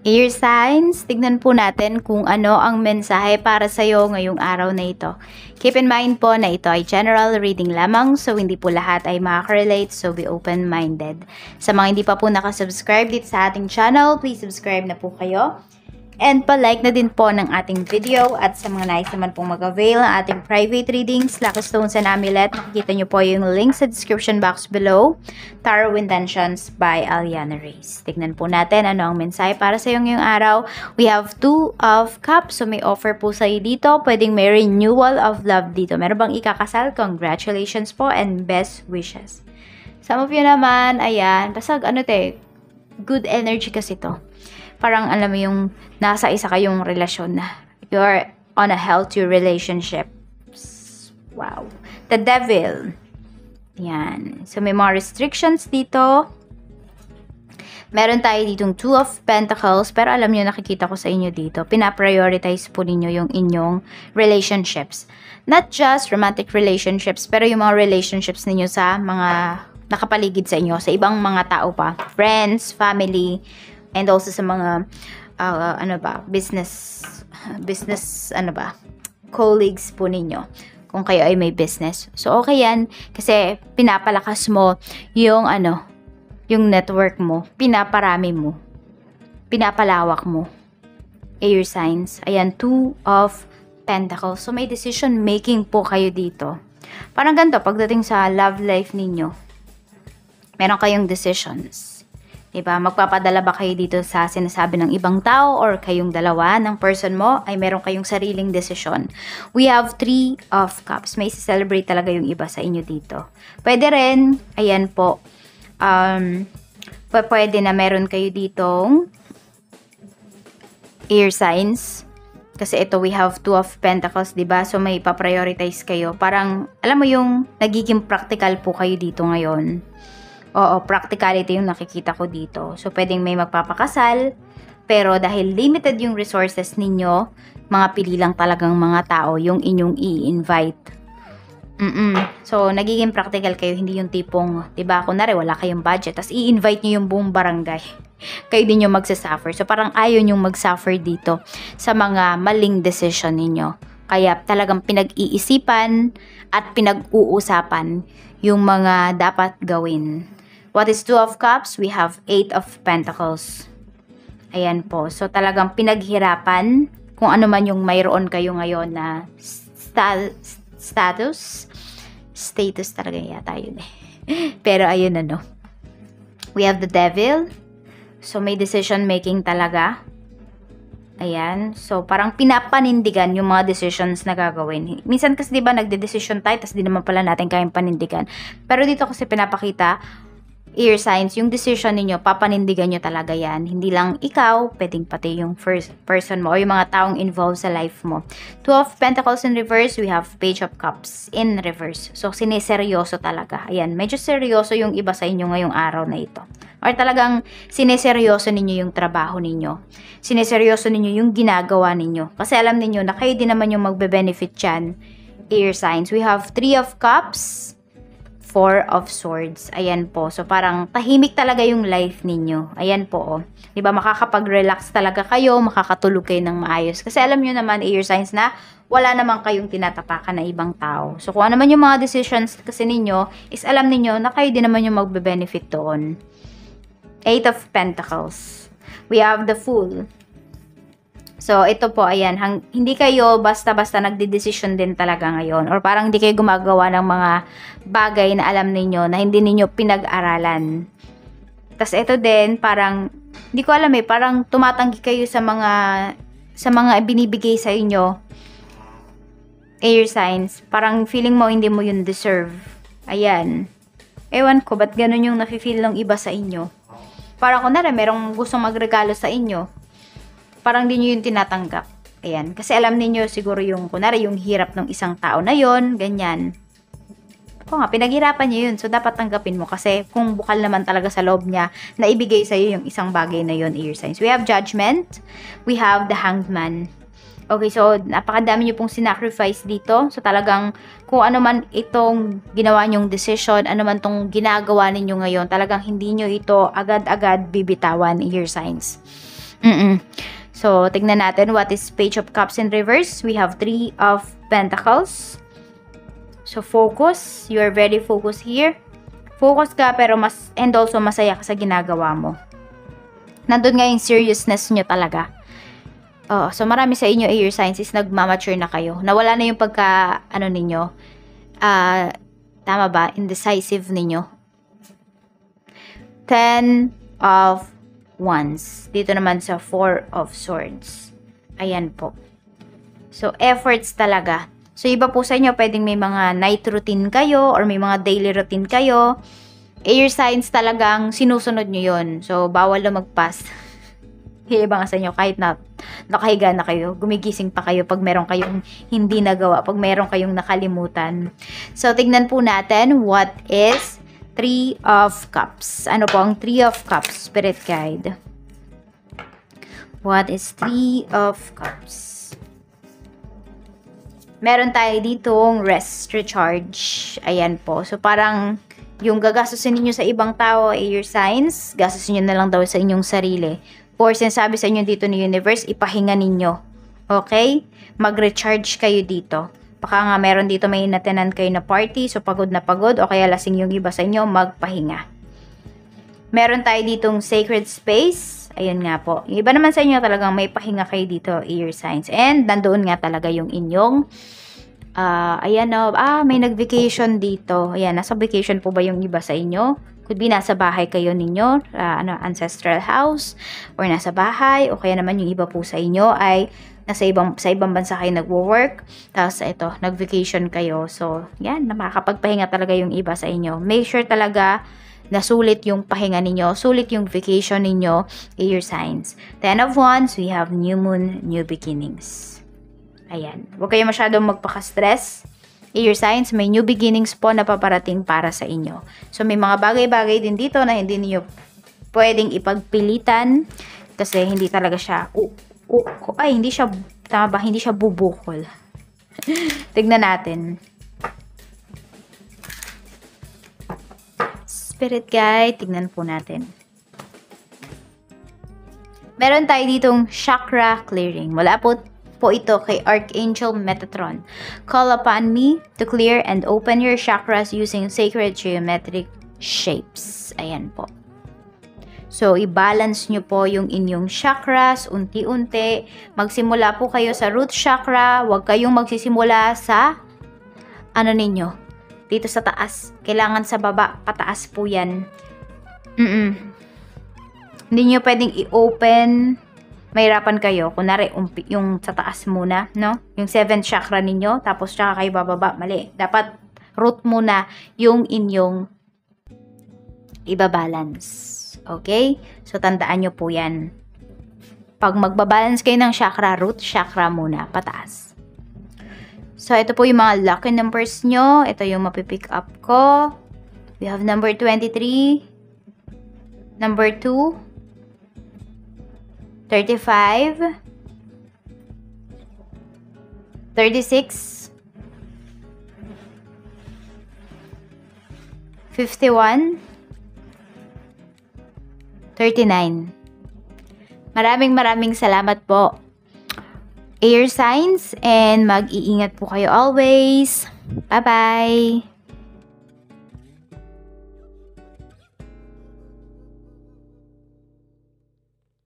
Air signs, tignan po natin kung ano ang mensahe para sa'yo ngayong araw na ito. Keep in mind po na ito ay general reading lamang, so hindi po lahat ay makaka-relate, so be open-minded. Sa mga hindi pa po nakasubscribe dito sa ating channel, please subscribe na po kayo. And pa-like na din po ng ating video at sa mga nais naman pong mag-avail ng ating private readings, Lucky Stones and Amulet, makikita nyo po yung link sa description box below. Tarot Intentions by Aliana Reyes. Tignan po natin ano ang mensahe para sa ngayong araw. We have 2 of Cups, so may offer po sa'yo dito. Pwedeng may renewal of love dito. Meron bang ikakasal? Congratulations po and best wishes. Some of you naman, ayan, basta good energy kasi to. Parang alam mo yung nasa isa kayong relasyon na you're on a healthy relationship. Wow. The Devil. Yan. So may mga restrictions dito. Meron tayo ditong 2 of Pentacles, pero alam nyo, nakikita ko sa inyo dito, pinaprioritize po ninyo yung inyong relationships. Not just romantic relationships, pero yung mga relationships ninyo sa mga nakapaligid sa inyo, sa ibang mga tao pa. Friends, family, and also sa mga business colleagues po ninyo kung kayo ay may business. So okay yan kasi pinapalakas mo yung yung network mo, pinaparami mo, pinapalawak mo. Air signs. Ayan, 2 of Pentacles. So may decision making po kayo dito. Parang ganito pagdating sa love life ninyo. Meron kayong decisions. Diba? Magpapadala ba kayo dito sa sinasabi ng ibang tao or kayong dalawa ng person mo ay meron kayong sariling desisyon. We have 3 of Cups. May celebrate talaga yung iba sa inyo dito. Pwede rin, ayan po, pwede na meron kayo ditong air signs. Kasi ito, we have 2 of Pentacles, diba? So may pa-prioritize kayo. Parang, alam mo yung nagiging practical po kayo dito ngayon. Oo, practicality yung nakikita ko dito. So, pwedeng may magpapakasal, pero dahil limited yung resources ninyo, mga pili lang talagang mga tao yung inyong i-invite. So, nagiging practical kayo, hindi yung tipong, diba, kunwari wala kayong budget, tas i-invite nyo yung buong barangay. Kayo din yung magsasuffer. So, parang ayaw yung magsuffer dito sa mga maling decision ninyo. Kaya talagang pinag-iisipan at pinag-uusapan yung mga dapat gawin. What is 2 of Cups? We have 8 of Pentacles. Ayan po. So, talagang pinaghirapan kung ano man yung mayroon kayo ngayon na status. Status talaga yata yun eh. Pero ayun We have the Devil. So, may decision making talaga. Ayan. So, parang pinapanindigan yung mga decisions na gagawin. Minsan kasi diba nagde-decision tayo tas di naman pala natin kayang panindigan. Pero dito kasi pinapakita air signs, yung decision ninyo, papanindigan nyo talaga yan. Hindi lang ikaw, pwedeng pati yung first person mo o yung mga taong involved sa life mo. 2 of Pentacles in reverse, we have Page of Cups in reverse. So, sineseryoso talaga. Ayan, medyo seryoso yung iba sa inyo ngayong araw na ito. Or talagang sineseryoso ninyo yung trabaho ninyo. Sineseryoso ninyo yung ginagawa ninyo. Kasi alam ninyo na kayo din naman yung magbe-benefit dyan. Air signs. We have 3 of Cups, 4 of Swords. Ayan po. So, parang tahimik talaga yung life ninyo. Ayan po. Oh. Diba, makakapag-relax talaga kayo, makakatulog kayo ng maayos. Kasi alam nyo naman, air signs na wala naman kayong tinatapakan na ibang tao. So, kung ano man yung mga decisions kasi ninyo, is alam ninyo na kayo din naman yung magbe-benefit doon. 8 of Pentacles. We have the Fool. So, ito po, ayan, hindi kayo basta-basta nagdedesisyon din talaga ngayon. Or parang hindi kayo gumagawa ng mga bagay na alam ninyo na hindi ninyo pinag-aralan. Tapos ito din, parang, hindi ko alam parang tumatanggi kayo sa mga binibigay sa inyo. Air signs. Parang feeling mo hindi mo yun deserve. Ayan. Ewan ko, ba't ganun yung nafe-feel ng iba sa inyo? Parang kunwari, merong gustong magregalo sa inyo. Parang di nyo yung tinatanggap. Ayan. Kasi alam niyo siguro yung, kunwari, yung hirap ng isang tao na yon, ganyan. Oo nga, pinaghirapan niya yun. So, dapat tanggapin mo. Kasi kung bukal naman talaga sa loob niya, na ibigay sa'yo yung isang bagay na yon, air signs. We have Judgment. We have the Hanged Man. Okay, so, napakadami nyo pong sinacrifice dito. So, talagang, kung ano man itong ginawa nyong decision, ano man itong ginagawa ninyo ngayon, talagang hindi nyo ito agad-agad bibitawan, air signs. So, tignan natin what is Page of Cups in reverse. We have 3 of Pentacles. So, focus. You are very focused here. Focus ka pero and also masaya ka sa ginagawa mo. Nandun nga yung seriousness nyo talaga. So, marami sa inyo, air signs, is nagmamature na kayo. Nawala na yung ninyo. Tama ba? Indecisive ninyo. 10 of Wands. Dito naman sa 4 of Swords. Ayan po. So, efforts talaga. So, iba po sa inyo, pwedeng may mga night routine kayo or may mga daily routine kayo. Air signs talagang sinusunod nyo yun. So, bawal lumagpas. Iba nga sa inyo, kahit na nakahiga na kayo, gumigising pa kayo pag meron kayong hindi nagawa, pag meron kayong nakalimutan. So, tignan po natin what is 3 of Cups. Ano po ang 3 of Cups, Spirit Guide? What is 3 of Cups? Meron tayo ditong rest, recharge. Ayan po. So, parang yung gagastusin ninyo sa ibang tao, air signs, gastusin nyo na lang daw sa inyong sarili. Or sinasabi sa inyo dito ni Universe, ipahinga ninyo. Okay? Mag-recharge kayo dito. Baka nga meron dito may inatenan kayo na party, so pagod na pagod, o kaya lasing yung iba sa inyo, magpahinga. Meron tayo ditong sacred space. Ayun nga po. Yung iba naman sa inyo talagang may pahinga kayo dito, air signs. And nandoon nga talaga yung inyong, may nag-vacation dito. Ayan, nasa vacation po ba yung iba sa inyo? Could be nasa bahay kayo ninyo, ancestral house, or nasa bahay, o kaya naman yung iba po sa inyo ay sa ibang bansa kayo nagwo-work, tapos ito, nag-vacation kayo. So, yan, makakapagpahinga talaga yung iba sa inyo. Make sure talaga na sulit yung pahinga ninyo, sulit yung vacation ninyo, air signs. 10 of Wands, we have new moon, new beginnings. Ayan. Huwag kayo masyadong magpaka-stress. Air signs, may new beginnings po na paparating para sa inyo. So, may mga bagay-bagay din dito na hindi niyo pwedeng ipagpilitan kasi hindi talaga siya hindi siya, tama ba? Hindi siya bubukol. Tignan natin. Spirit Guide, tignan po natin. Meron tayo ditong chakra clearing. Wala po ito kay Archangel Metatron. Call upon me to clear and open your chakras using sacred geometric shapes. Ayan po. So, i-balance nyo po yung inyong chakras, unti-unti. Magsimula po kayo sa root chakra. Huwag kayong magsisimula sa, dito sa taas. Kailangan sa baba, pataas po yan. Hindi nyo pwedeng i-open. Mahirapan kayo. Kunwari, yung sa taas muna, no? Yung 7th chakra ninyo, tapos tsaka kayo bababa. Mali. Dapat root muna yung inyong ibabalance. Okay? So, tandaan nyo po yan. Pag magbabalance kayo ng chakra, root chakra muna, pataas. So, ito po yung mga lucky numbers nyo. Ito yung mapipick up ko. We have number 23, number 2, 35, 36, 51, 39. Maraming salamat po, air signs, and mag-iingat po kayo always. Bye-bye!